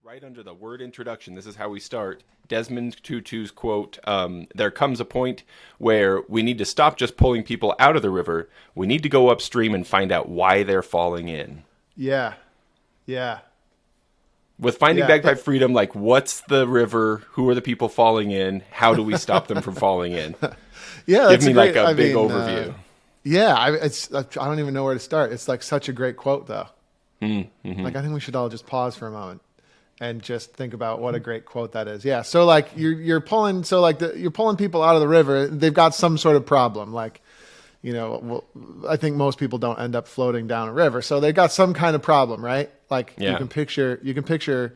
Right under the word introduction, this is how we start. Desmond Tutu's quote, there comes a point where we need to stop just pulling people out of the river. We need to go upstream and find out why they're falling in. Yeah. Yeah. With Finding Yeah. Bagpipe Freedom, like, what's the river? Who are the people falling in? How do we stop them from falling in? Yeah. Give me great, like a big overview. Yeah. I don't even know where to start. It's like such a great quote, though. Mm-hmm. Like, I think we should all just pause for a moment and just think about what a great quote that is. Yeah. So like you're pulling people out of the river. They've got some sort of problem. Like, I think most people don't end up floating down a river. So they've got some kind of problem, right? Like you can picture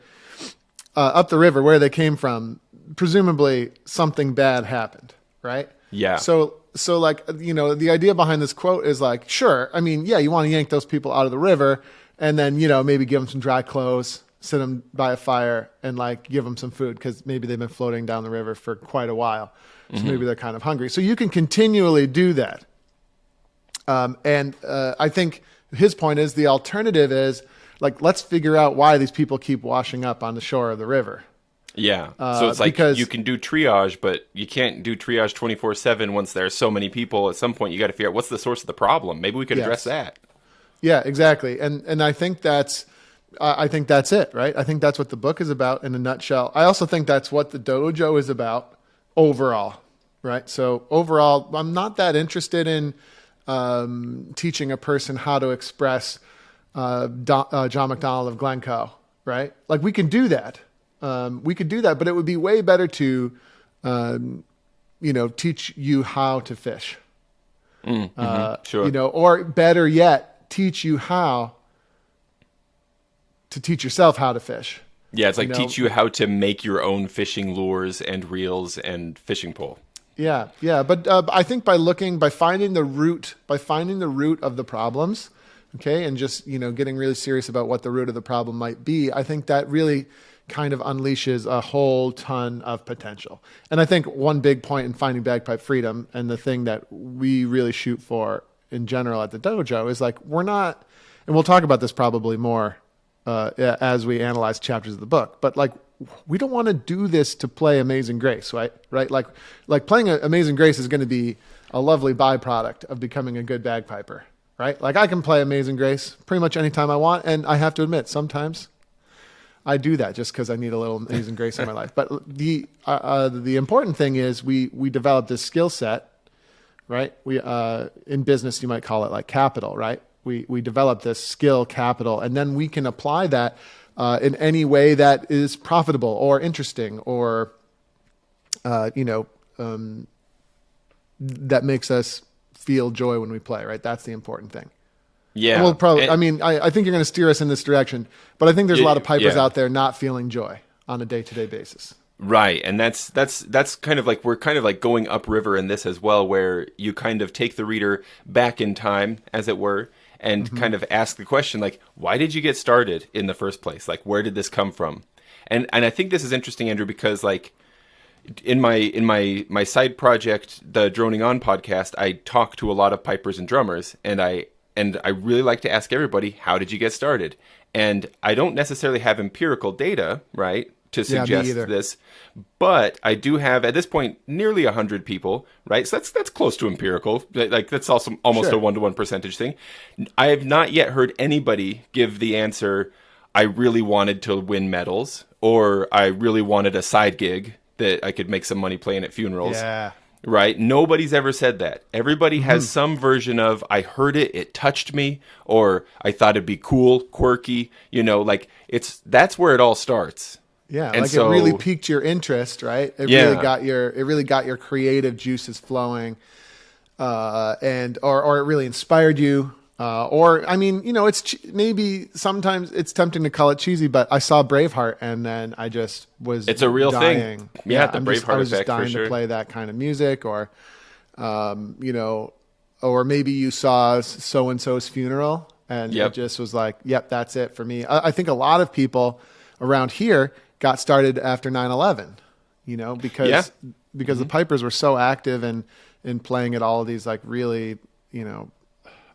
up the river where they came from, presumably something bad happened, right? Yeah. So like, the idea behind this quote is like, sure. I mean, yeah, you want to yank those people out of the river and then, maybe give them some dry clothes, sit them by a fire and like give them some food because maybe they've been floating down the river for quite a while. So maybe they're kind of hungry. So you can continually do that. I think his point is the alternative is like, let's figure out why these people keep washing up on the shore of the river. Yeah. So it's like because you can do triage, but you can't do triage 24/7 once there's so many people. At some point, you got to figure out what's the source of the problem. Maybe we could address that. Yeah, exactly. And I think that's it, right? I think that's what the book is about in a nutshell. I also think that's what the dojo is about overall, right? So overall, I'm not that interested in teaching a person how to express John McDonald of Glencoe, right? Like we can do that. We could do that, but it would be way better to, teach you how to fish. Sure. Or better yet, teach you how to teach yourself how to fish. Yeah, it's like teach you how to make your own fishing lures and reels and fishing pole. Yeah. But I think by finding the root of the problems, okay, and just getting really serious about what the root of the problem might be, I think that really kind of unleashes a whole ton of potential. And I think one big point in Finding Bagpipe Freedom, and the thing that we really shoot for in general at the dojo, is like we're not, and we'll talk about this probably more as we analyze chapters of the book, but like we don't want to do this to play Amazing Grace, right? Like playing Amazing Grace is going to be a lovely byproduct of becoming a good bagpiper, right? Like I can play Amazing Grace pretty much anytime I want, and I have to admit sometimes I do that just because I need a little Amazing Grace in my life. But the important thing is we develop this skill set, right? We in business you might call it like capital, right? We develop this skill capital, and then we can apply that in any way that is profitable or interesting or, that makes us feel joy when we play, right? That's the important thing. Yeah. And we'll probably, I think you're going to steer us in this direction, but I think there's a lot of pipers out there not feeling joy on a day-to-day basis. Right. And that's kind of like, we're kind of like going upriver in this as well, where you kind of take the reader back in time, as it were, and kind of ask the question, like, why did you get started in the first place? Like, where did this come from? And I think this is interesting, Andrew, because like in my side project, the Droning On podcast, I talk to a lot of pipers and drummers, and I really like to ask everybody, how did you get started? And I don't necessarily have empirical data, right, to suggest this, but I do have at this point nearly 100 people, right? So that's close to empirical. Like that's also almost a 1-to-1 percentage thing. I have not yet heard anybody give the answer, I really wanted to win medals, or I really wanted a side gig that I could make some money playing at funerals. Yeah. Right? Nobody's ever said that. Everybody has some version of, I heard it, it touched me, or I thought it'd be cool, quirky, like that's where it all starts. Yeah, and like so, it really piqued your interest, right? It really got your creative juices flowing, or it really inspired you. It's maybe sometimes it's tempting to call it cheesy, but I saw Braveheart and then I just was it's a real dying. thing. Yeah, the Braveheart I was just effect dying for sure. to play that kind of music, or or maybe you saw so and so's funeral and it just was like, yep, that's it for me. I think a lot of people around here got started after 9/11, because the pipers were so active in playing at all of these like really,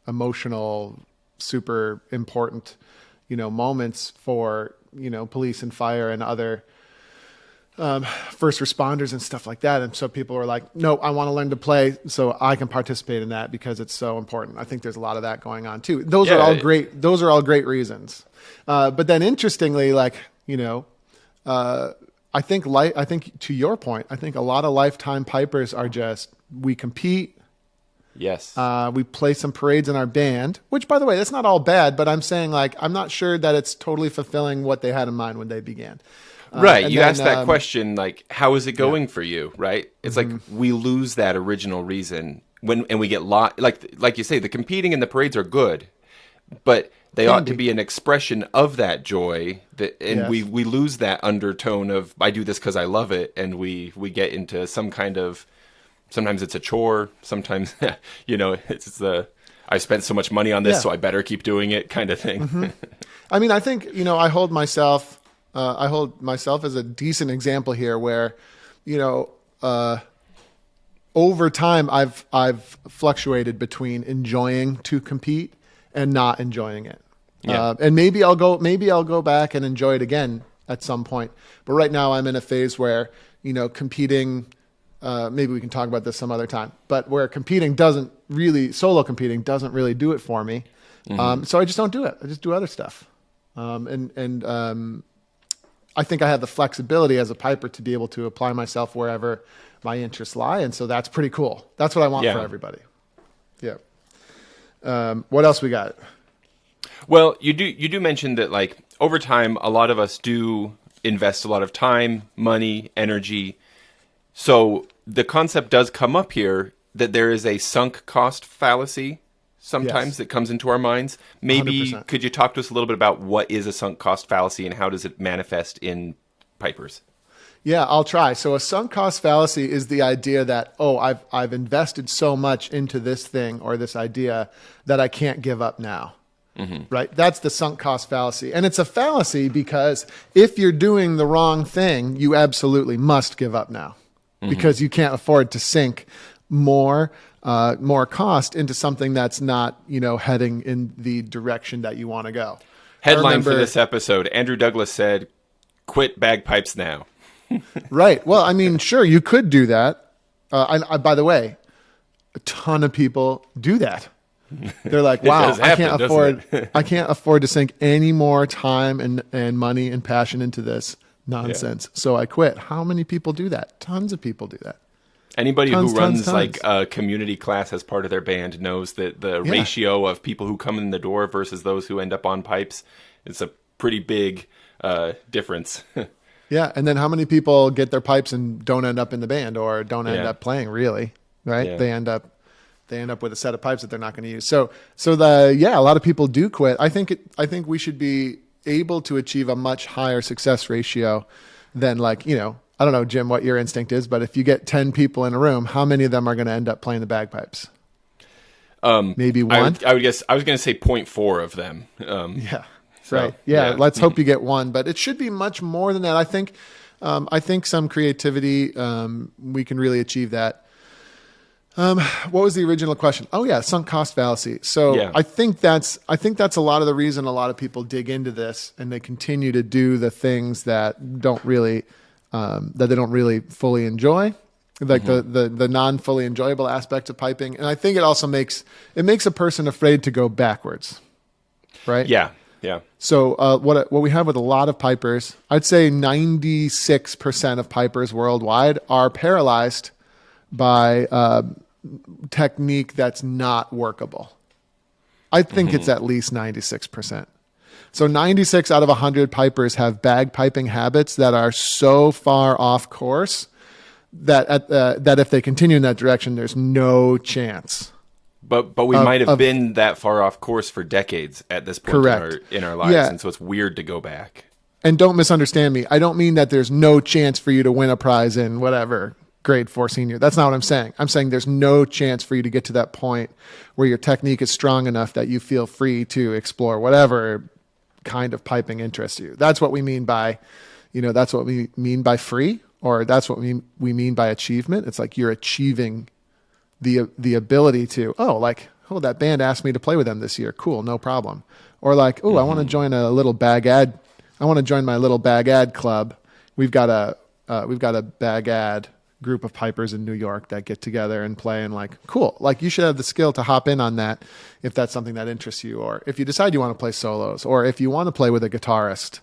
emotional, super important, moments for, police and fire and other first responders and stuff like that. And so people are like, no, I want to learn to play so I can participate in that because it's so important. I think there's a lot of that going on too. Those are all great. Those are all great reasons. But then interestingly, like, I think to your point, I think a lot of lifetime pipers are we compete. Yes. We play some parades in our band, which by the way, that's not all bad, but I'm saying like, I'm not sure that it's totally fulfilling what they had in mind when they began. Right. You asked that question, like, how is it going for you? Right. It's like we lose that original reason and we get lost. Like you say, the competing and the parades are good, but they ought to be an expression of that joy. We lose that undertone of I do this because I love it, and we get into some kind of. Sometimes it's a chore. Sometimes it's I spent so much money on this, so I better keep doing it, kind of thing. Mm-hmm. I mean, I think I hold myself as a decent example here, where over time I've fluctuated between enjoying to compete and not enjoying it. Yeah. And maybe I'll go back and enjoy it again at some point. But right now I'm in a phase where competing. Maybe we can talk about this some other time. But where solo competing doesn't really do it for me. Mm-hmm. So I just don't do it. I just do other stuff. And I think I have the flexibility as a piper to be able to apply myself wherever my interests lie. And so that's pretty cool. That's what I want for everybody. Yeah. What else we got? Well, you do mention that like over time, a lot of us do invest a lot of time, money, energy. So the concept does come up here that there is a sunk cost fallacy sometimes that comes into our minds. Maybe 100%. Could you talk to us a little bit about what is a sunk cost fallacy and how does it manifest in pipers? Yeah, I'll try. So a sunk cost fallacy is the idea that, I've invested so much into this thing or this idea that I can't give up now. Mm-hmm. Right? That's the sunk cost fallacy. And it's a fallacy because if you're doing the wrong thing, you absolutely must give up now. Because you can't afford to sink more cost into something that's not, heading in the direction that you want to go. Headline for this episode, Andrew Douglas said, quit bagpipes now. Right. Well, I mean, sure, you could do that. By the way, a ton of people do that. They're like, wow, I can't afford to sink any more time and money and passion into this nonsense. Yeah. So I quit. How many people do that? Tons of people do that. Anybody who runs like a community class as part of their band knows that the ratio of people who come in the door versus those who end up on pipes is a pretty big difference. Yeah. And then how many people get their pipes and don't end up in the band or don't end up playing really, right? Yeah. They end up with a set of pipes that they're not going to use. So a lot of people do quit. I think we should be able to achieve a much higher success ratio than I don't know, Jim, what your instinct is, but if you get 10 people in a room, how many of them are going to end up playing the bagpipes? Maybe one? I would guess, I was going to say 0.4 of them. Right. Yeah. Let's hope you get one, but it should be much more than that. I think some creativity, we can really achieve that. What was the original question? Oh yeah, sunk cost fallacy. So I think that's a lot of the reason a lot of people dig into this and they continue to do the things that they don't really fully enjoy, like the non-fully enjoyable aspects of piping. And I think it also makes a person afraid to go backwards, right? Yeah. Yeah. So what we have with a lot of pipers, I'd say 96% of pipers worldwide are paralyzed by technique that's not workable. I think it's at least 96%. So 96 out of 100 pipers have bagpiping habits that are so far off course that that if they continue in that direction, there's no chance. But we might have been that far off course for decades at this point in our lives, and so it's weird to go back. And don't misunderstand me. I don't mean that there's no chance for you to win a prize in whatever grade 4 senior. That's not what I'm saying. I'm saying there's no chance for you to get to that point where your technique is strong enough that you feel free to explore whatever kind of piping interests you. That's what we mean by, that's what we mean by free, or that's what we mean by achievement. It's like you're achieving the ability to, that band asked me to play with them this year. Cool, no problem. Or like, oh, I want to join a little bagad. I want to join my little bagad club. We've got a bagad group of pipers in New York that get together and play, and like, cool. Like, you should have the skill to hop in on that if that's something that interests you, or if you decide you want to play solos, or if you want to play with a guitarist,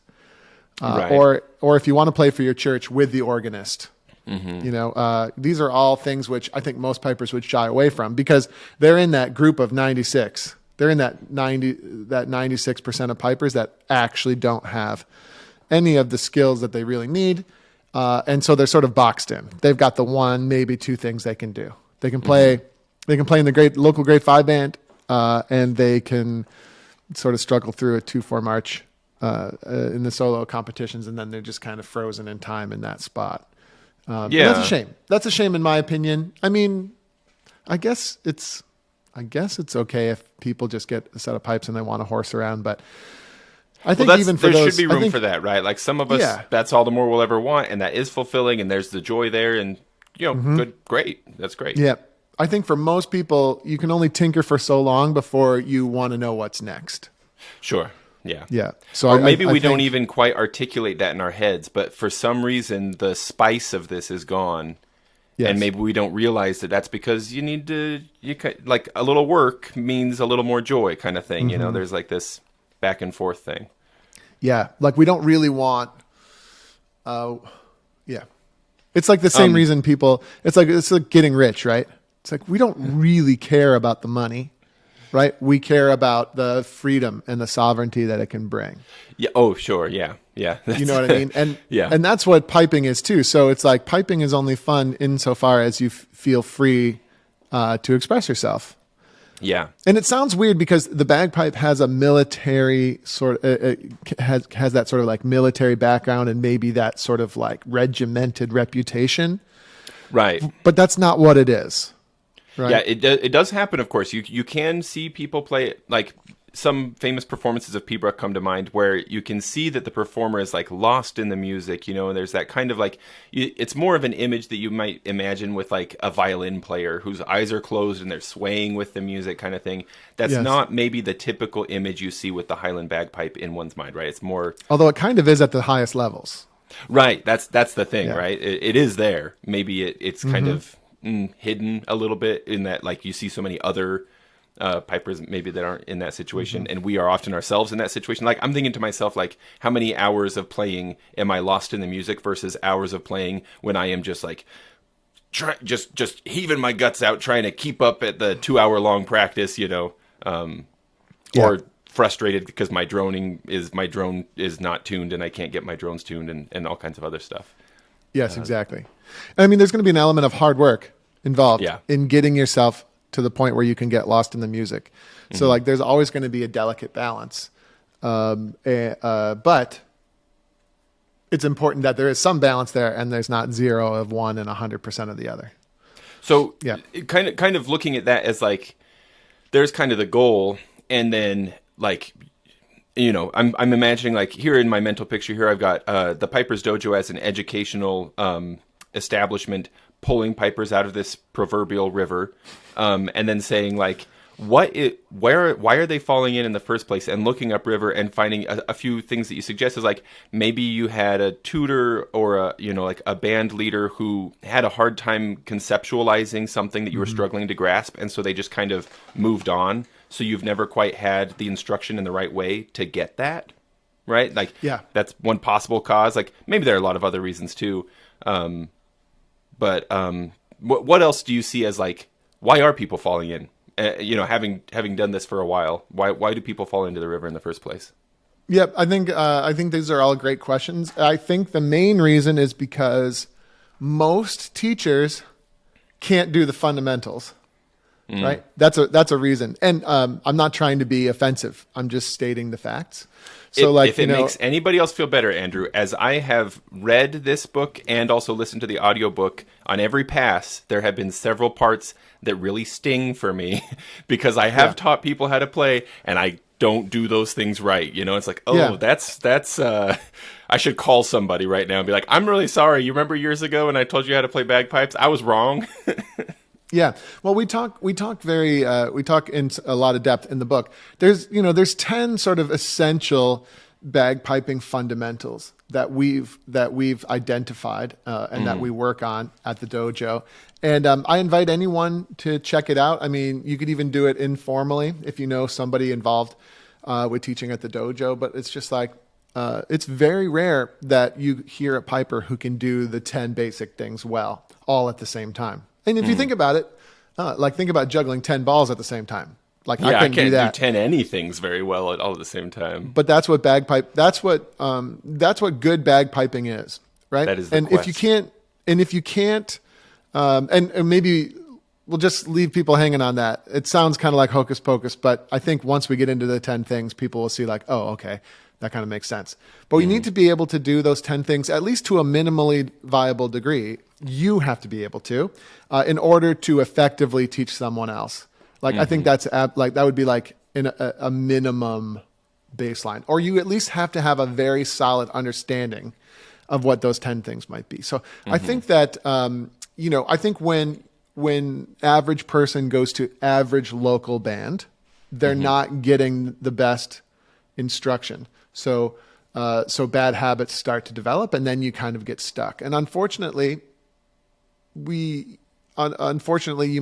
Right. or if you want to play for your church with the organist. These are all things which I think most pipers would shy away from because they're in that group of 96. They're in that 96% of pipers that actually don't have any of the skills that they really need. And so they're sort of boxed in. They've got the one, maybe two things they can do. They can play, they can play in the local grade 5 band, and they can sort of struggle through a 2/4 march, in the solo competitions. And then they're just kind of frozen in time in that spot. And that's a shame. That's a shame in my opinion. I mean, I guess it's okay if people just get a set of pipes and they want to horse around, but I think even for there those, should be room for that, right? Like some of us, that's all the more we'll ever want, and that is fulfilling, and there's the joy there, and good, great, that's great. Yeah, I think for most people, you can only tinker for so long before you want to know what's next. Sure. Yeah. Yeah. So or maybe we don't even quite articulate that in our heads, but for some reason the spice of this is gone. Yes. And maybe we don't realize that that's because like a little work means a little more joy kind of thing. There's like this back and forth thing. Yeah. Like we don't really want, it's like the same reason people, it's like getting rich, right? It's like, we don't really care about the money. Right? We care about the freedom and the sovereignty that it can bring. Yeah. Oh, sure. Yeah. Yeah. You know what I mean? And and that's what piping is too. So it's like piping is only fun insofar as you feel free to express yourself. Yeah. And it sounds weird because the bagpipe has a military has that sort of like military background and maybe that sort of like regimented reputation. Right. But that's not what it is. Right. Yeah, it does happen, of course. You can see people play, like some famous performances of Pibroch come to mind where you can see that the performer is like lost in the music, and there's that kind of like, it's more of an image that you might imagine with like a violin player whose eyes are closed and they're swaying with the music kind of thing. That's not maybe the typical image you see with the Highland bagpipe in one's mind, right? It's more... Although it kind of is at the highest levels. Right, that's the thing, right? It is there. Maybe it's kind of... hidden a little bit in that, like, you see so many other pipers maybe that aren't in that situation, and we are often ourselves in that situation. Like, I'm thinking to myself, like, how many hours of playing am I lost in the music versus hours of playing when I am just like just heaving my guts out trying to keep up at the 2-hour long practice, or frustrated because my drone is not tuned and I can't get my drones tuned and all kinds of other stuff. Yes, exactly. I mean, there's going to be an element of hard work involved in getting yourself to the point where you can get lost in the music. So like, there's always going to be a delicate balance. But it's important that there is some balance there and there's not 0 of one and 100% of the other. So kind of looking at that as like, there's kind of the goal, and then like, I'm imagining, like, here in my mental picture here, I've got the Pipers Dojo as an educational establishment pulling pipers out of this proverbial river, and then saying, like, why are they falling in the first place, and looking upriver and finding a few things that you suggest is like, maybe you had a tutor or like a band leader who had a hard time conceptualizing something that you were struggling to grasp, and so they just kind of moved on. So you've never quite had the instruction in the right way to get that, right? Like, that's one possible cause. Like, maybe there are a lot of other reasons too. But what else do you see as like, why are people falling in? Having done this for a while, why do people fall into the river in the first place? Yep, I think these are all great questions. I think the main reason is because most teachers can't do the fundamentals. Right. That's a reason. And I'm not trying to be offensive. I'm just stating the facts. So if it makes anybody else feel better, Andrew, as I have read this book and also listened to the audiobook, on every pass, there have been several parts that really sting for me because I have taught people how to play and I don't do those things right. It's like, that's I should call somebody right now and be like, I'm really sorry. You remember years ago when I told you how to play bagpipes? I was wrong. Yeah. Well, we talk in a lot of depth in the book. There's 10 sort of essential bagpiping fundamentals that we've identified and that we work on at the dojo. And I invite anyone to check it out. I mean, you could even do it informally if you know somebody involved with teaching at the dojo. But it's just like it's very rare that you hear a piper who can do the 10 basic things well all at the same time. And if you think about it, think about juggling 10 balls at the same time. Like I can't do that. 10 anythings very well at all at the same time. But that's what good bagpiping is, right? That is the and quest. if you can't, and maybe we'll just leave people hanging on that. It sounds kind of like hocus pocus, but I think once we get into the 10 things, people will see like, oh, okay, that kind of makes sense. But we need to be able to do those 10 things, at least to a minimally viable degree. You have to be able to, in order to effectively teach someone else. Like, I think that would be like a minimum baseline, or you at least have to have a very solid understanding of what those 10 things might be. So I think that, I think when average person goes to average local band, they're not getting the best instruction. So bad habits start to develop, and then you kind of get stuck. And unfortunately, you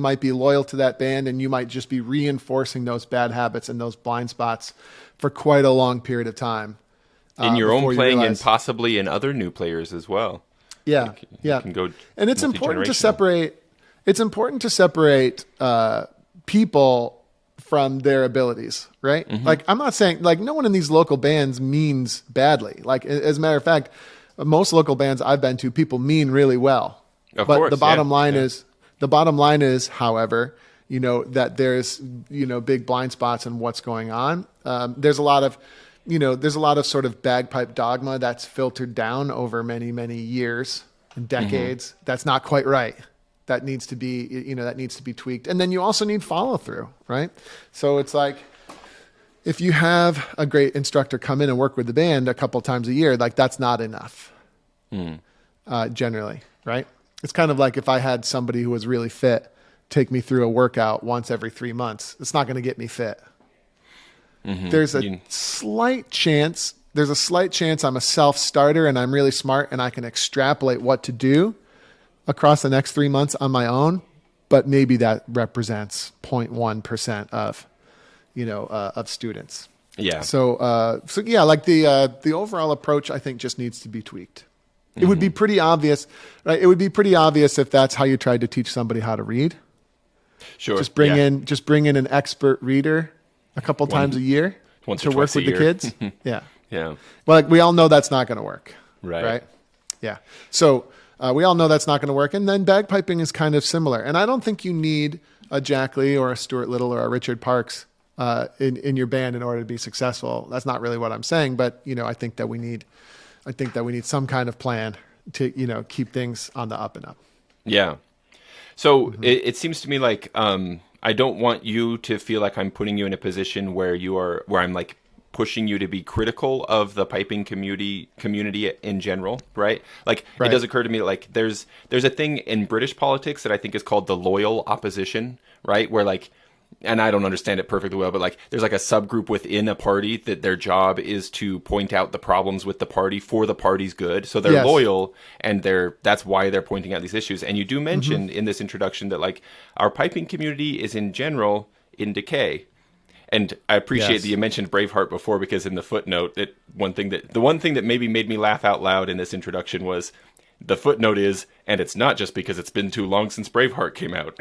might be loyal to that band, and you might just be reinforcing those bad habits and those blind spots for quite a long period of time. In your own playing and possibly in other new players as well. Yeah, You can go and it's important to separate. It's important to separate people from their abilities, right? Like, I'm not saying, like, no one in these local bands means badly. Like, as a matter of fact, most local bands I've been to, people mean really well. Of course, the bottom line is, however, that there's, big blind spots in what's going on. There's a lot of sort of bagpipe dogma that's filtered down over many, many years and decades. That's not quite right. That needs to be tweaked. And then you also need follow through, right? So it's like, if you have a great instructor come in and work with the band a couple times a year, like, that's not enough, generally, right? It's kind of like if I had somebody who was really fit take me through a workout once every 3 months, it's not going to get me fit. There's a slight chance I'm a self-starter and I'm really smart and I can extrapolate what to do across the next 3 months on my own, but maybe that represents 0.1% of students. Yeah. So yeah, like the overall approach, I think, just needs to be tweaked. It would be pretty obvious, right? It would be pretty obvious if that's how you tried to teach somebody how to read. Sure. Just bring in an expert reader a couple times a year to work with the kids. Yeah. Yeah. Well, like, we all know that's not going to work. Right. Yeah. So we all know that's not going to work. And then bagpiping is kind of similar. And I don't think you need a Jack Lee or a Stuart Little or a Richard Parks in your band in order to be successful. That's not really what I'm saying. But, I think that we need some kind of plan to, keep things on the up and up. Yeah. So it seems to me like I don't want you to feel like I'm putting you in a position where I'm like pushing you to be critical of the piping community in general, right? Like, It does occur to me, like, there's a thing in British politics that I think is called the loyal opposition, right? Where, like, and I don't understand it perfectly well, but, like, there's like a subgroup within a party that their job is to point out the problems with the party for the party's good. So they're loyal, and that's why they're pointing out these issues. And you do mention in this introduction that, like, our piping community is in general in decay. And I appreciate that you mentioned Braveheart before, because in the footnote, the one thing that maybe made me laugh out loud in this introduction was the footnote is, and it's not just because it's been too long since Braveheart came out.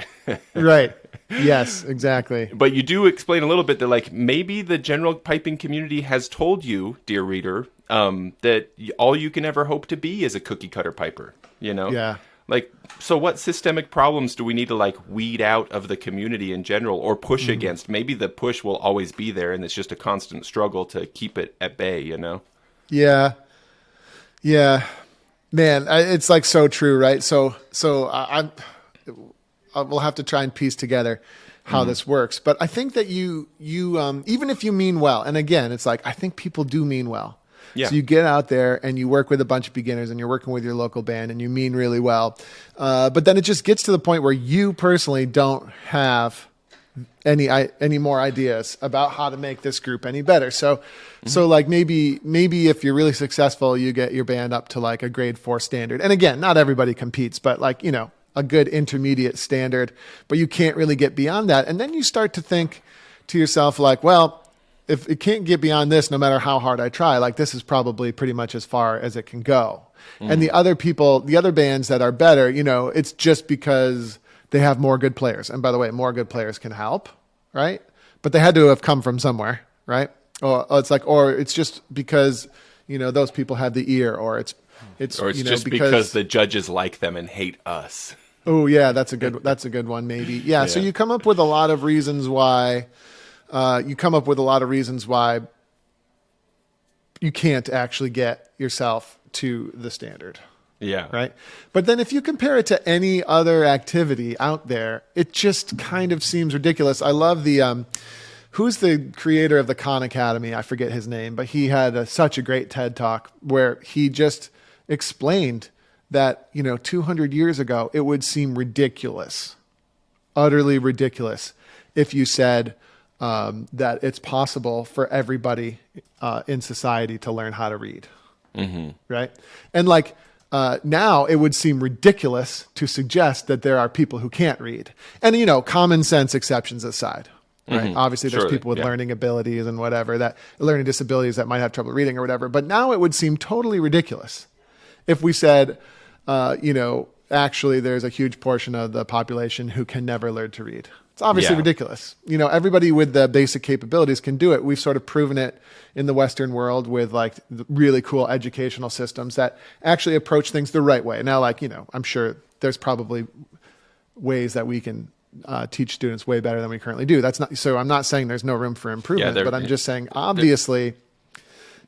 Right. Yes, exactly. But you do explain a little bit that, like, maybe the general piping community has told you, dear reader, that all you can ever hope to be is a cookie cutter piper, Yeah. Like, so what systemic problems do we need to, like, weed out of the community in general, or push against? Maybe the push will always be there, and it's just a constant struggle to keep it at bay, Yeah. Yeah. Man, it's like so true, right? So we'll have to try and piece together how this works. But I think that you even if you mean well, and again, it's like, I think people do mean well. Yeah. So you get out there and you work with a bunch of beginners and you're working with your local band and you mean really well. But then it just gets to the point where you personally don't have any more ideas about how to make this group any better. So like maybe if you're really successful, you get your band up to like a grade 4 standard. And again, not everybody competes, but like, a good intermediate standard, but you can't really get beyond that. And then you start to think to yourself like, well, if it can't get beyond this, no matter how hard I try, like this is probably pretty much as far as it can go. And the other bands that are better, it's just because they have more good players. And by the way, more good players can help, right? But they had to have come from somewhere, right? Or it's just because, those people have the ear, or it's just because the judges like them and hate us. Oh yeah, that's a good one maybe. Yeah. So you come up with a lot of reasons why you can't actually get yourself to the standard. Yeah. Right. But then if you compare it to any other activity out there, it just kind of seems ridiculous. I love who's the creator of the Khan Academy? I forget his name, but he had such a great TED Talk where he just explained that, 200 years ago, it would seem ridiculous, utterly ridiculous, if you said that it's possible for everybody in society to learn how to read. Mm-hmm. Right. And like, now it would seem ridiculous to suggest that there are people who can't read. And, common sense exceptions aside, right? Mm-hmm. Obviously, there's people with learning abilities and whatever, learning disabilities that might have trouble reading or whatever. But now it would seem totally ridiculous if we said, actually, there's a huge portion of the population who can never learn to read. It's obviously ridiculous. Everybody with the basic capabilities can do it. We've sort of proven it in the Western world with like really cool educational systems that actually approach things the right way. Now, like, I'm sure there's probably ways that we can teach students way better than we currently do. So I'm not saying there's no room for improvement, but I'm just saying, obviously,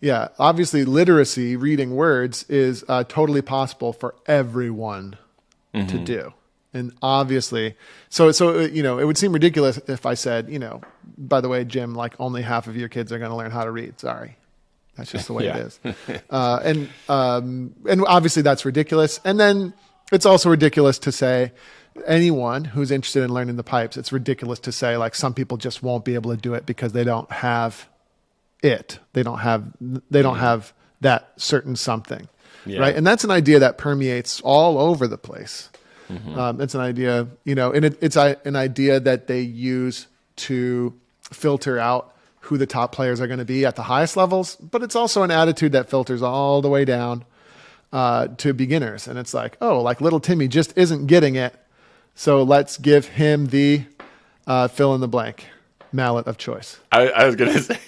literacy, reading words is totally possible for everyone to do. And obviously, so it would seem ridiculous if I said, by the way, Jim, like only half of your kids are going to learn how to read. Sorry. That's just the way it is. And obviously that's ridiculous. And then it's also ridiculous to say anyone who's interested in learning the pipes, it's ridiculous to say like some people just won't be able to do it because they don't have it. They don't have that certain something. Yeah. Right. And that's an idea that permeates all over the place. Mm-hmm. It's an idea, and it's an idea that they use to filter out who the top players are going to be at the highest levels. But it's also an attitude that filters all the way down to beginners. And it's like, oh, like little Timmy just isn't getting it. So let's give him the fill in the blank mallet of choice. I was going to say,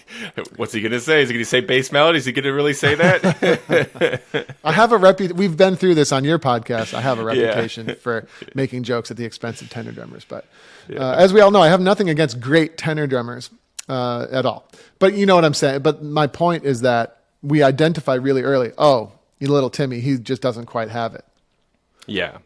what's he going to say? Is he going to say bass mallet? Is he going to really say that? I have we've been through this on your podcast. I have a reputation for making jokes at the expense of tenor drummers. But as we all know, I have nothing against great tenor drummers at all. But you know what I'm saying? But my point is that we identify really early, oh, you little Timmy, he just doesn't quite have it. Yeah.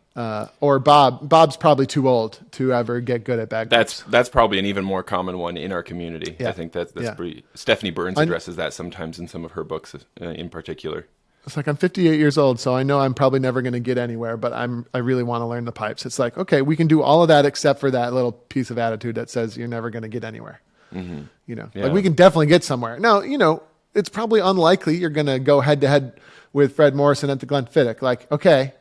Or Bob's probably too old to ever get good at bagpipes. That's probably an even more common one in our community. Yeah. I think that's pretty. Stephanie Burns addresses that sometimes in some of her books, in particular. It's like I'm 58 years old, so I know I'm probably never going to get anywhere, but I really want to learn the pipes. It's like, okay, we can do all of that except for that little piece of attitude that says you're never going to get anywhere. Mm-hmm. Like we can definitely get somewhere. Now, it's probably unlikely you're going to go head to head with Fred Morrison at the Glenfiddich. Like, okay.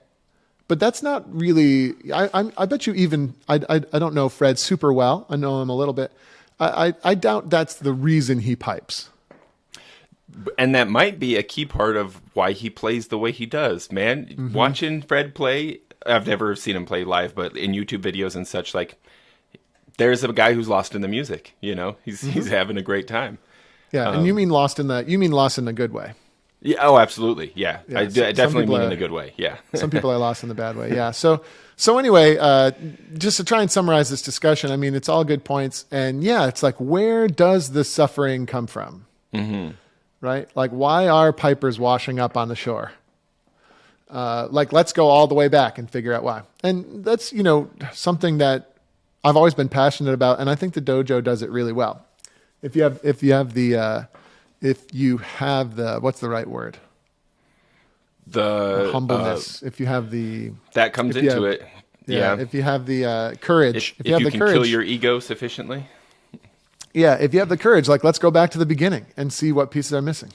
But that's not really. I bet you even. I don't know Fred super well. I know him a little bit. I doubt that's the reason he pipes. And that might be a key part of why he plays the way he does. Man, mm-hmm. Watching Fred play. I've never seen him play live, but in YouTube videos and such, like there's a guy who's lost in the music. He's having a great time. Yeah, and you mean lost in the good way. Yeah. Oh, absolutely. Yeah. I definitely mean in a good way. Yeah. Some people are lost in the bad way. Yeah. So anyway, just to try and summarize this discussion, I mean, it's all good points. And it's like, where does the suffering come from? Mm-hmm. Right? Like, why are pipers washing up on the shore? Let's go all the way back and figure out why. And that's, something that I've always been passionate about. And I think the Dojo does it really well. If you have the if you have the, what's the right word? The Humbleness. If you have the, that comes into it. Yeah. If you have the courage, If you have you the can courage, kill your ego sufficiently. yeah, if you have the courage, like let's go back to the beginning and see what pieces are missing.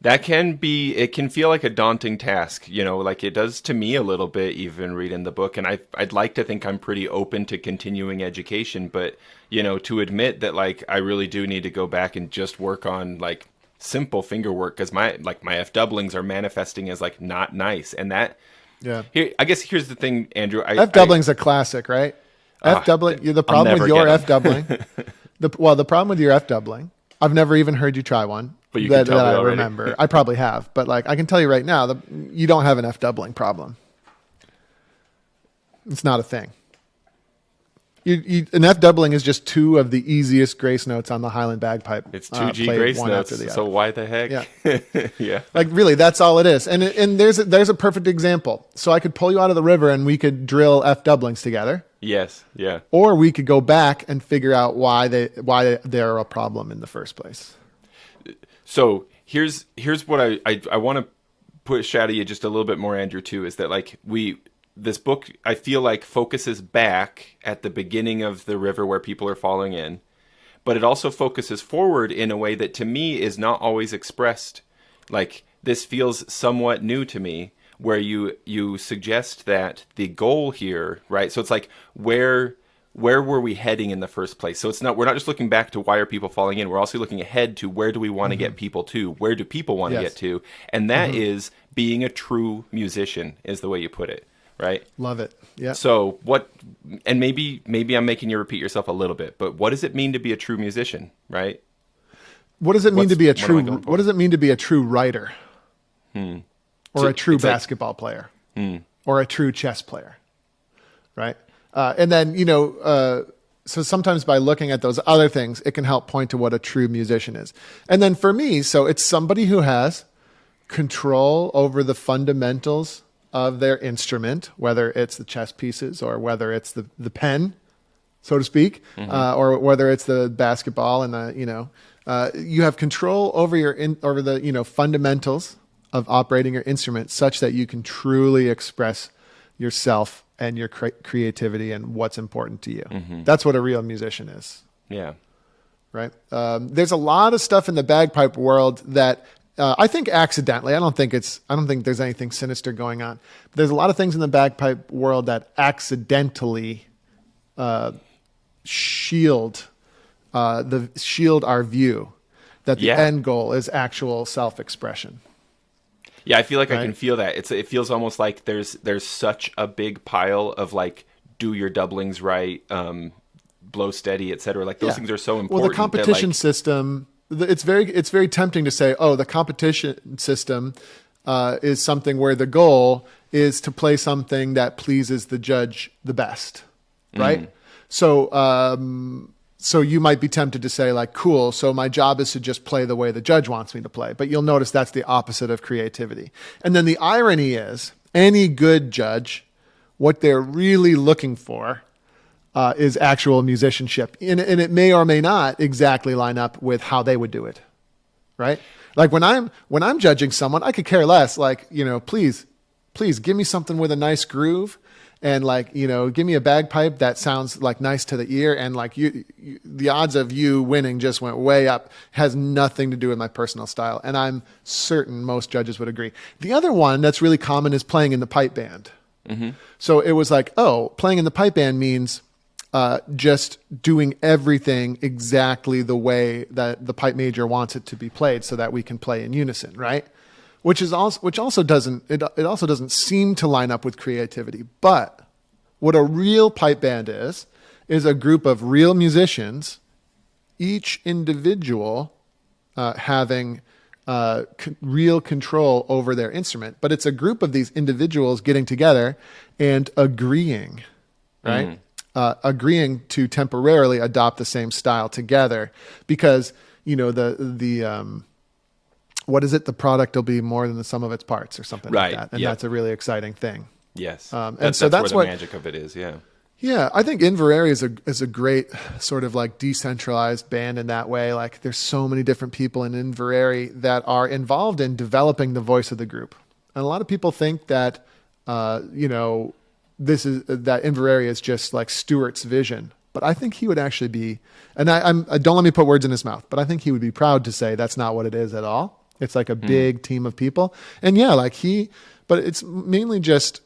That can be, it can feel like a daunting task, you know, like it does to me a little bit, even reading the book. And I'd like to think I'm pretty open to continuing education, but, you know, to admit that like I really do need to go back and just work on like simple finger work, because my F doublings are manifesting as like not nice. And that, Yeah. here, I guess here's the thing, Andrew. F doubling's a classic, right? F doubling, the problem with your F doubling, the problem with your F doubling, I've never even heard you try one. But you can tell me I already. remember. I probably have, but like I can tell you right now, you don't have an F doubling problem. It's not a thing. An F doubling is just two of the easiest grace notes on the Highland bagpipe. It's 2G grace notes, so why the heck? Yeah. Yeah. Like really, that's all it is. And there's a perfect example. So I could pull you out of the river and we could drill F doublings together. Yes. Yeah. Or we could go back and figure out why they're a problem in the first place. So here's what I want to push out of you just a little bit more, Andrew, too, is that like this book, I feel like focuses back at the beginning of the river where people are falling in, but it also focuses forward in a way that to me is not always expressed. Like this feels somewhat new to me, where you suggest that the goal here, right? So it's like where were we heading in the first place? So we're not just looking back to why are people falling in. We're also looking ahead to where do we want to get people to? Where do people want to get to? And that is being a true musician is the way you put it, right? Love it. Yeah. So and maybe I'm making you repeat yourself a little bit, but what does it mean to be a true musician, right? What does it mean to be a true, what does it mean to be a true writer? Or a true basketball player? Or a true chess player? Right? And then, so sometimes by looking at those other things, it can help point to what a true musician is. And then for me, so it's somebody who has control over the fundamentals of their instrument, whether it's the chess pieces or whether it's the pen, so to speak, or whether it's the basketball and you have control over over the fundamentals of operating your instrument such that you can truly express yourself and your creativity and what's important to you. That's what a real musician is. Yeah. Right. There's a lot of stuff in the bagpipe world that I think accidentally, I don't think there's anything sinister going on. There's a lot of things in the bagpipe world that accidentally shield our view that the end goal is actual self-expression. Yeah, I feel like I can feel that. It feels almost like there's such a big pile of like do your doublings right, blow steady, etc. Like those things are so important. Well, the competition system, it's very tempting to say, oh, the competition system is something where the goal is to play something that pleases the judge the best, right? So you might be tempted to say like, cool, so my job is to just play the way the judge wants me to play. But you'll notice that's the opposite of creativity. And then the irony is any good judge, what they're really looking for is actual musicianship. And it may or may not exactly line up with how they would do it, right? Like when I'm judging someone, I could care less. Like, please give me something with a nice groove. And like, give me a bagpipe that sounds like nice to the ear. And like the odds of you winning just went way up. Has nothing to do with my personal style. And I'm certain most judges would agree. The other one that's really common is playing in the pipe band. So it was like, oh, playing in the pipe band means just doing everything exactly the way that the pipe major wants it to be played so that we can play in unison, right? Which also doesn't seem to line up with creativity. But what a real pipe band is a group of real musicians, each individual having real control over their instrument. But it's a group of these individuals getting together and agreeing, right? Agreeing to temporarily adopt the same style together because what is it? The product will be more than the sum of its parts or something like that. And that's a really exciting thing. Yes. And that's so where that's the magic of it is. Yeah. Yeah, I think Inverary is a great sort of like decentralized band in that way. Like there's so many different people in Inverary that are involved in developing the voice of the group. And a lot of people think that, this is that Inverary is just like Stuart's vision. But I think he would actually be, and don't let me put words in his mouth, but I think he would be proud to say that's not what it is at all. It's like a big team of people. And yeah, but it's mainly just,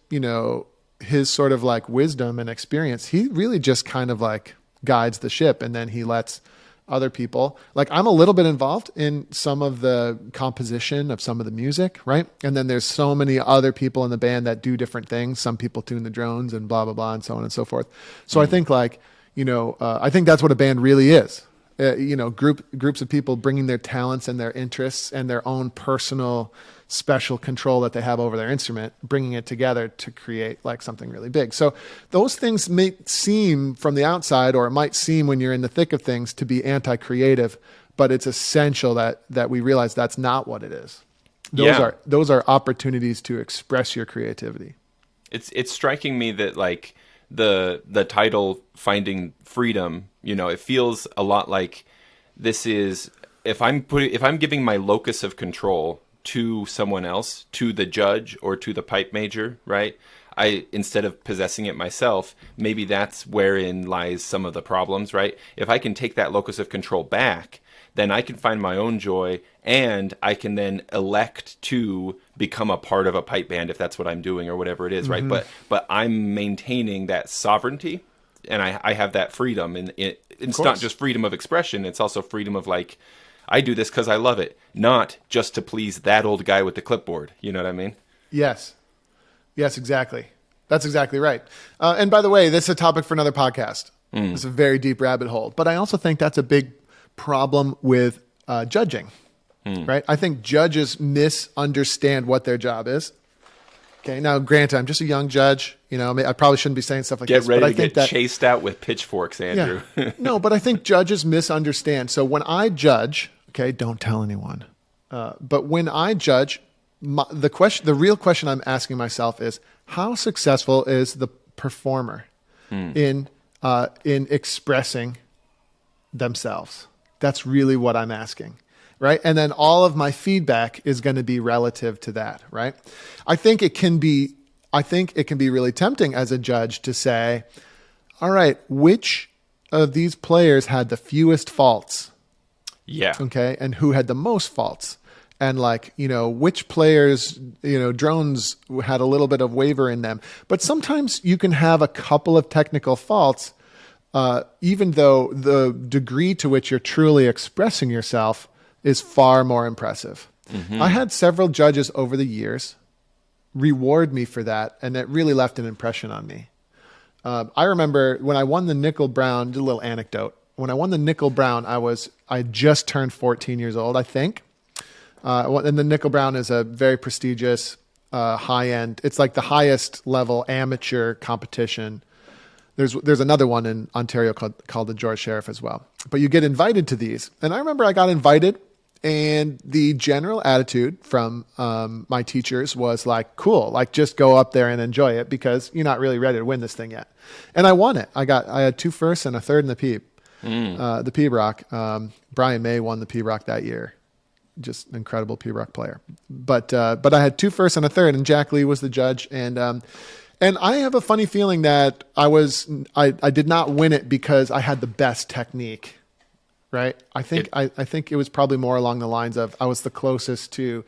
his sort of like wisdom and experience. He really just kind of like guides the ship, and then he lets other people, like I'm a little bit involved in some of the composition of some of the music, right? And then there's so many other people in the band that do different things. Some people tune the drones and blah, blah, blah, and so on and so forth. So I think like, I think that's what a band really is. Groups of people bringing their talents and their interests and their own personal special control that they have over their instrument, bringing it together to create like something really big. So those things may seem from the outside, or it might seem when you're in the thick of things, to be anti-creative, but it's essential that we realize that's not what it is. Those are opportunities to express your creativity. It's striking me that like the title Finding Freedom, it feels a lot like this is if I'm giving my locus of control to someone else, to the judge or to the pipe major, right? Instead of possessing it myself, maybe that's wherein lies some of the problems, right? If I can take that locus of control back, then I can find my own joy, and I can then elect to become a part of a pipe band if that's what I'm doing or whatever it is, right? But I'm maintaining that sovereignty, and I have that freedom, and it's not just freedom of expression, it's also freedom of like, I do this because I love it, not just to please that old guy with the clipboard. You know what I mean? Yes, exactly. That's exactly right. And by the way, this is a topic for another podcast. It's a very deep rabbit hole. But I also think that's a big problem with judging, right? I think judges misunderstand what their job is. Okay, now granted, I'm just a young judge. I probably shouldn't be saying stuff like this. Get ready but I to think get chased out with pitchforks, Andrew. Yeah. No, but I think judges misunderstand. So when I judge, okay, don't tell anyone. But when I judge, the real question I'm asking myself is, how successful is the performer in expressing themselves? That's really what I'm asking. Right. And then all of my feedback is going to be relative to that. Right. I think it can be really tempting as a judge to say, all right, which of these players had the fewest faults? Yeah. Okay. And who had the most faults? And like, which players, drones had a little bit of waver in them. But sometimes you can have a couple of technical faults, even though the degree to which you're truly expressing yourself is far more impressive. I had several judges over the years reward me for that, and it really left an impression on me. I remember when I won the Nickel Brown, just a little anecdote. When I won the Nickel Brown, I just turned 14 years old, I think. And the Nickel Brown is a very prestigious, high-end, it's like the highest level amateur competition. There's another one in Ontario called the George Sheriff as well. But you get invited to these. And I remember I got invited, and the general attitude from my teachers was like, cool, like just go up there and enjoy it because you're not really ready to win this thing yet. And I won it. I had 2 firsts and a third in the Peeb. The Peeb Rock. Brian May won the Peeb Rock that year. Just an incredible Peeb Rock player. But I had 2 firsts and a third, and Jack Lee was the judge. And I have a funny feeling that I did not win it because I had the best technique. Right. I think it was probably more along the lines of I was the closest to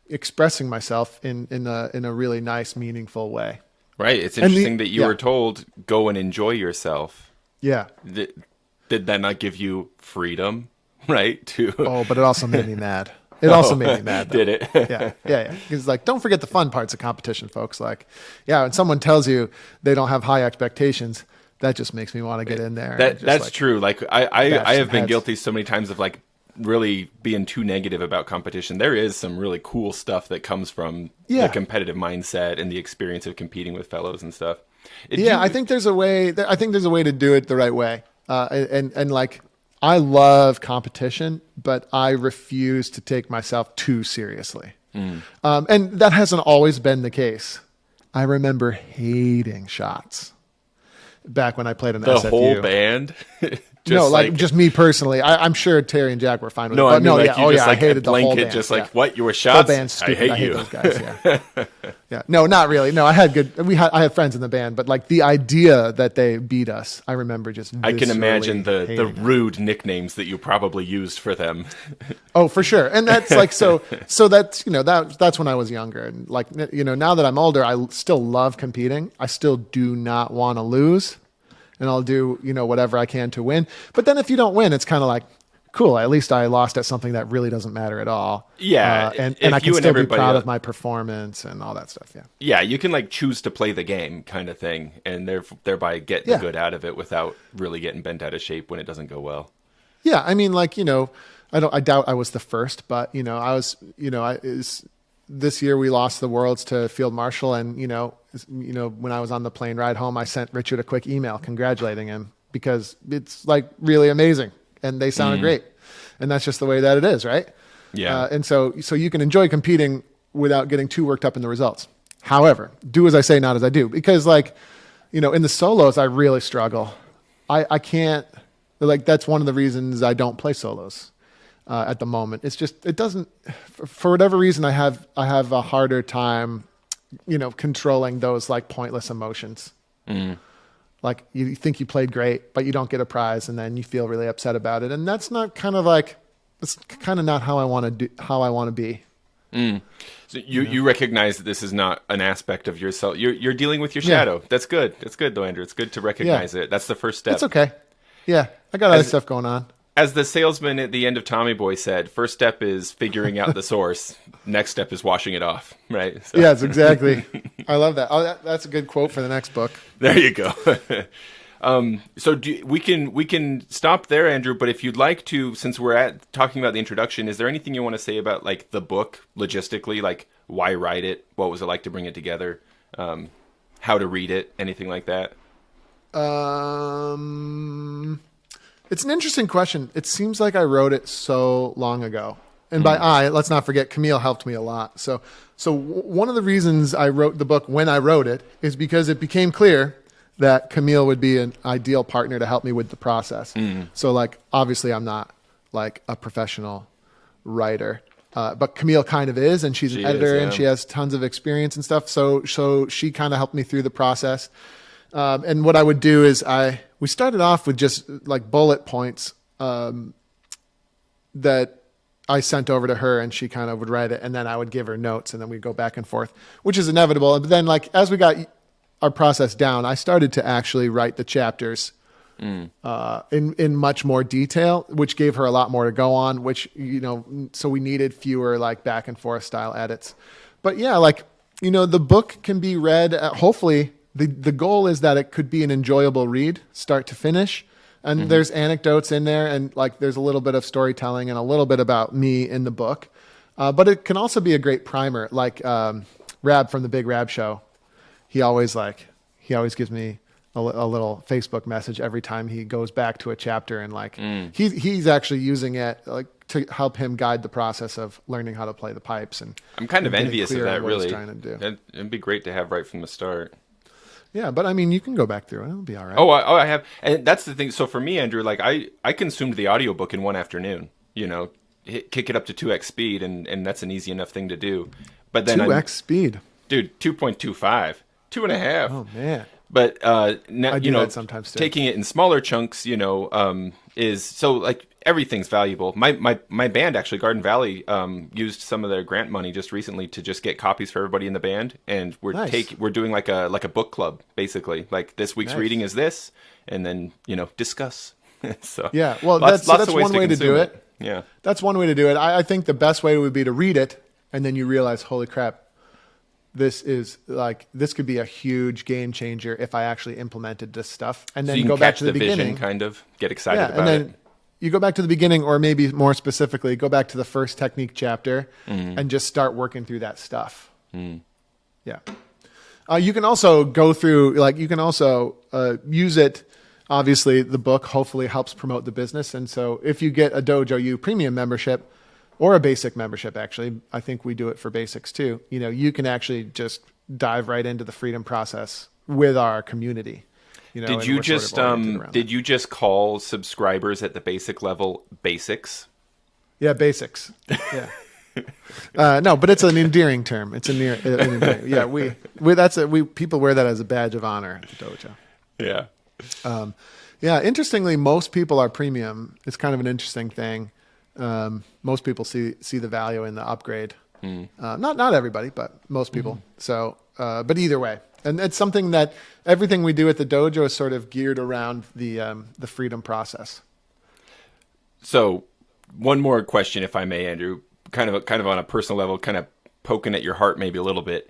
expressing myself in a really nice, meaningful way. Right. It's interesting that you were told, go and enjoy yourself. Yeah. Did that not give you freedom? Right. But it also made me mad. It also made me mad. Did it? Yeah. It's like, don't forget the fun parts of competition, folks. Like, when someone tells you they don't have high expectations, that just makes me want to get in there. That's true. Like I have been guilty so many times of like really being too negative about competition. There is some really cool stuff that comes from the competitive mindset and the experience of competing with fellows and stuff. I think there's a way. I think there's a way to do it the right way. And like, I love competition, but I refuse to take myself too seriously. And that hasn't always been the case. I remember hating shots. back when I played in The SFU. whole band? No, like just me personally. I'm sure Terry and Jack were fine with it. No, But I mean, like, yeah, you just, I like, hated the whole blanket, band. just yeah. like, what? You were Whole shots? band's I stupid. hate I hate you. those guys. Yeah. Yeah. No, not really. No, I had good. I had friends in the band, but like the idea that they beat us, I remember just. I can imagine the hating it. rude nicknames that you probably used for them. Oh, for sure. And that's like so that's that's when I was younger, and like now that I'm older, I still love competing. I still do not want to lose, and I'll do whatever I can to win. But then if you don't win, it's kind of like, cool, at least I lost at something that really doesn't matter at all. Yeah, and if I can you and still be everybody proud else- of my performance and all that stuff. Yeah. Yeah, you can like choose to play the game kind of thing, and thereby get the Yeah. good out of it without really getting bent out of shape when it doesn't go well. Yeah, I mean, like I doubt I was the first, but I was, this year we lost the Worlds to Field Marshal, and when I was on the plane ride home, I sent Richard a quick email congratulating him because it's like really amazing, and they sounded great, and that's just the way that it is, right? Yeah. And so you can enjoy competing without getting too worked up in the results. However, do as I say, not as I do, because in the solos I really struggle. I can't. Like that's one of the reasons I don't play solos at the moment. It's just it doesn't for whatever reason I have a harder time, controlling those like pointless emotions. Like you think you played great, but you don't get a prize, and then you feel really upset about it, and that's not that's kind of not how I want to be. So you recognize that this is not an aspect of yourself. You're dealing with your shadow. That's good. That's good though, Andrew. It's good to recognize it. That's the first step. It's okay. Yeah, I got other stuff going on. As the salesman at the end of Tommy Boy said, first step is figuring out the source. Next step is washing it off. Right? So. Yes, exactly. I love that. Oh, that's a good quote for the next book. There you go. So we can stop there, Andrew. But if you'd like to, since we're talking about the introduction, is there anything you want to say about like the book logistically, like why write it, what was it like to bring it together, how to read it, anything like that? It's an interesting question. It seems like I wrote it so long ago. And by I, let's not forget, Camille helped me a lot. So one of the reasons I wrote the book when I wrote it is because it became clear that Camille would be an ideal partner to help me with the process. So like, obviously I'm not like a professional writer, but Camille kind of is, and she's an editor and she has tons of experience and stuff. So she kind of helped me through the process. And what I would do is we started off with just like bullet points that I sent over to her, and she kind of would write it, and then I would give her notes, and then we'd go back and forth, which is inevitable. But then like as we got our process down, I started to actually write the chapters in much more detail, which gave her a lot more to go on, which, so we needed fewer like back and forth style edits. But yeah, like, the book can be read hopefully. The goal is that it could be an enjoyable read, start to finish. And there's anecdotes in there, and like there's a little bit of storytelling and a little bit about me in the book. But it can also be a great primer, like Rab from the Big Rab Show. He always gives me a little Facebook message every time he goes back to a chapter, and like he's actually using it like to help him guide the process of learning how to play the pipes. And I'm kind of envious of that. Really, trying to do. It'd be great to have right from the start. Yeah, but I mean, you can go back through it. It'll be all right. I have. And that's the thing. So for me, Andrew, like I consumed the audiobook in one afternoon, kick it up to 2x speed, and that's an easy enough thing to do. But then 2x speed. Dude, 2.25, 2.5. Oh man. But now, I do that sometimes too. Taking it in smaller chunks, is so like everything's valuable. My band actually, Garden Valley, used some of their grant money just recently to just get copies for everybody in the band, and we're doing like a book club basically. Like this week's reading is this, and then discuss. So yeah, well, lots that's of ways one way to do it. Yeah, that's one way to do it. I think the best way would be to read it, and then you realize, holy crap, this could be a huge game changer if I actually implemented this stuff, and then so you go can back catch to the beginning, vision, kind of get excited about and then it. You go back to the beginning, or maybe more specifically, go back to the first technique chapter and just start working through that stuff. Yeah. You can also go through, use it. Obviously, the book hopefully helps promote the business. And so if you get a Dojo U premium membership or a basic membership, actually, I think we do it for basics too. You can actually just dive right into the freedom process with our community. You know, Did and you we're sort of just oriented around did that. you just call subscribers at the basic level basics? Yeah, basics. Yeah. No, but it's an endearing term. It's an endearing. Yeah, we people wear that as a badge of honor at the dojo. Yeah. Yeah, interestingly, most people are premium. It's kind of an interesting thing. Most people see the value in the upgrade. Not everybody, but most people. So, but either way, and it's something that everything we do at the dojo is sort of geared around the freedom process. So, one more question, if I may, Andrew. Kind of on a personal level, kind of poking at your heart maybe a little bit.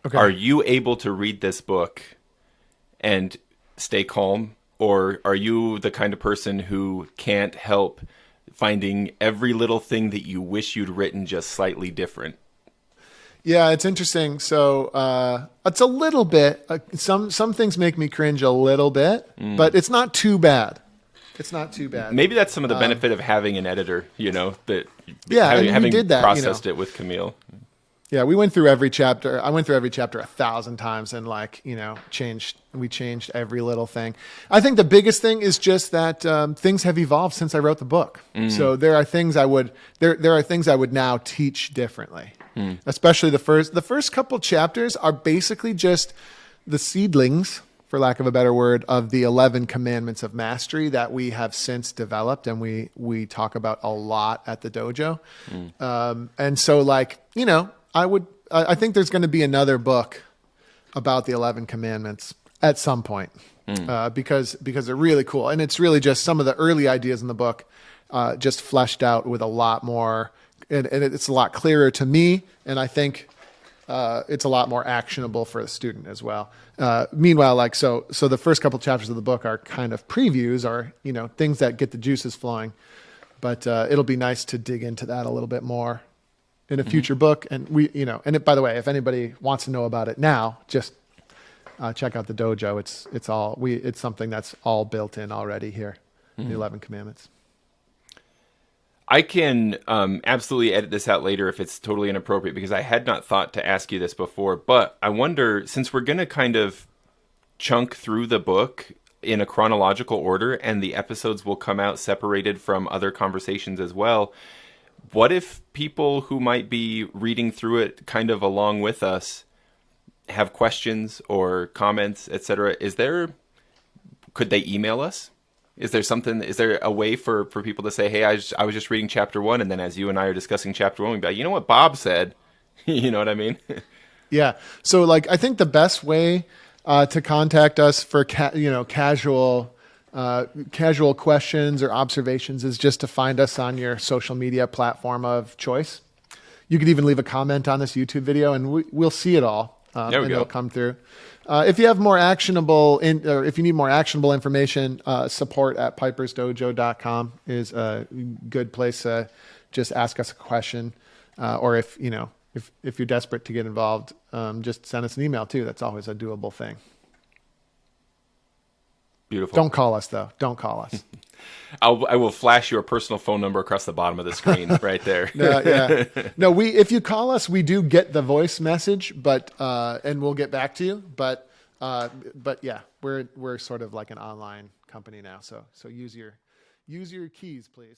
Okay. Are you able to read this book and stay calm, or are you the kind of person who can't help finding every little thing that you wish you'd written just slightly different? Yeah, it's interesting. So it's a little bit. Some things make me cringe a little bit, but it's not too bad. It's not too bad. Maybe that's some of the benefit of having an editor, that and we did that, processed it with Camille. Yeah, we went through every chapter. I went through every chapter 1,000 times and we changed every little thing. I think the biggest thing is just that things have evolved since I wrote the book. So there are things I would now teach differently. Especially the first couple chapters are basically just the seedlings, for lack of a better word, of the 11 commandments of mastery that we have since developed and we talk about a lot at the dojo. And so I think there's going to be another book about the 11 commandments at some point because they're really cool. And it's really just some of the early ideas in the book just fleshed out with a lot more, and it's a lot clearer to me. And I think it's a lot more actionable for the student as well. Meanwhile, so the first couple chapters of the book are kind of previews or, things that get the juices flowing, but it'll be nice to dig into that a little bit more in a future book. And by the way, if anybody wants to know about it now, just check out the dojo. It's something that's all built in already here. The 11 commandments. I can absolutely edit this out later if it's totally inappropriate, because I had not thought to ask you this before. But I wonder, since we're going to kind of chunk through the book in a chronological order and the episodes will come out separated from other conversations as well, what if people who might be reading through it kind of along with us have questions or comments, etc.? Could they email us? Is there a way for people to say, hey, I was just reading chapter 1, and then as you and I are discussing chapter 1, we'd be like, you know what Bob said? You know what I mean? Yeah. So I think the best way to contact us for casual questions or observations is just to find us on your social media platform of choice. You could even leave a comment on this YouTube video and we'll see it all. It'll come through. If you have more actionable or if you need more actionable information, support at pipersdojo.com is a good place to just ask us a question. Or if you're desperate to get involved, just send us an email too. That's always a doable thing. Beautiful. Don't call us though. Don't call us. I will flash your personal phone number across the bottom of the screen right there. No, if you call us, we do get the voice message, and we'll get back to you. But yeah, we're sort of like an online company now. So use your keys, please.